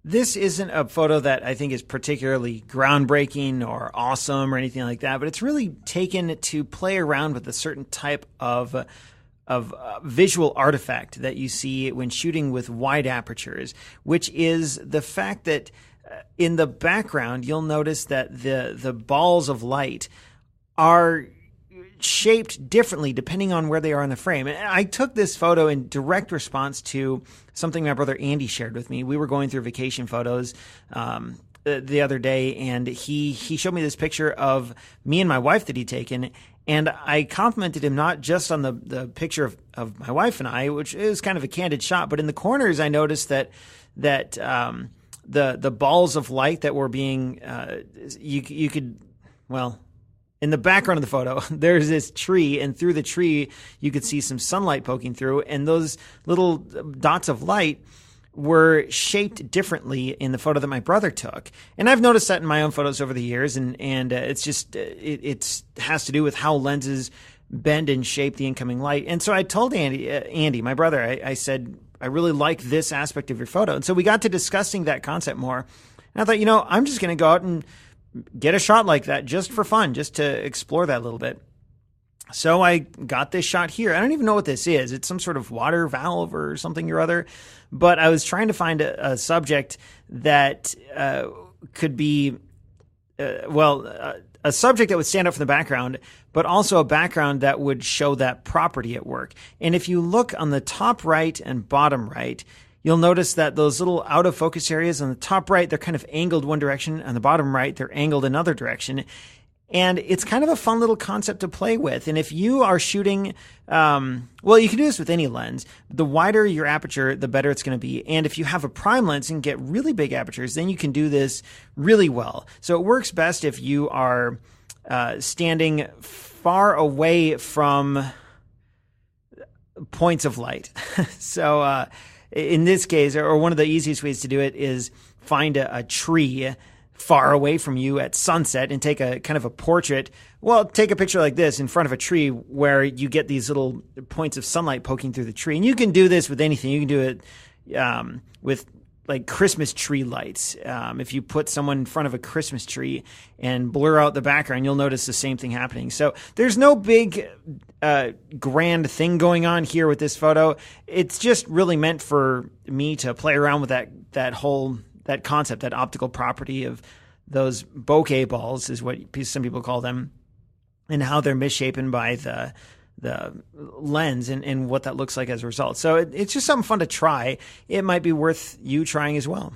This isn't a photo that I think is particularly groundbreaking or awesome or anything like that, but it's really taken to play around with a certain type of visual artifact that you see when shooting with wide apertures, which is the fact that in the background, you'll notice that the balls of light are shaped differently depending on where they are in the frame. And I took this photo in direct response to something my brother Andy shared with me. We were going through vacation photos the other day, and he showed me this picture of me and my wife that he'd taken, and I complimented him not just on the picture of my wife and I, which is kind of a candid shot, but in the corners I noticed that the balls of light that were being you could, well, in the background of the photo, there's this tree, and through the tree, you could see some sunlight poking through, and those little dots of light were shaped differently in the photo that my brother took. And I've noticed that in my own photos over the years, and it's just, it has to do with how lenses bend and shape the incoming light. And so I told Andy, my brother, I said, I really like this aspect of your photo. And so we got to discussing that concept more. And I thought, I'm just going to go out and get a shot like that just for fun, just to explore that a little bit. So I got this shot here. I don't even know what this is. It's some sort of water valve or something or other. But I was trying to find a subject that could be, a subject that would stand out from the background, but also a background that would show that property at work. And if you look on the top right and bottom right, you'll notice that those little out of focus areas on the top right, they're kind of angled one direction. On the bottom right, they're angled another direction. And it's kind of a fun little concept to play with. And if you are shooting, you can do this with any lens. The wider your aperture, the better it's going to be. And if you have a prime lens and get really big apertures, then you can do this really well. So it works best if you are standing far away from points of light. So in this case, or one of the easiest ways to do it is find a tree far away from you at sunset and take a kind of a portrait. Well, take a picture like this in front of a tree where you get these little points of sunlight poking through the tree. And you can do this with anything. You can do it with like Christmas tree lights. If you put someone in front of a Christmas tree and blur out the background, you'll notice the same thing happening. So there's no big grand thing going on here with this photo. It's just really meant for me to play around with that concept, that optical property of those bokeh balls is what some people call them, and how they're misshapen by the lens and what that looks like as a result. So it's just something fun to try. It might be worth you trying as well.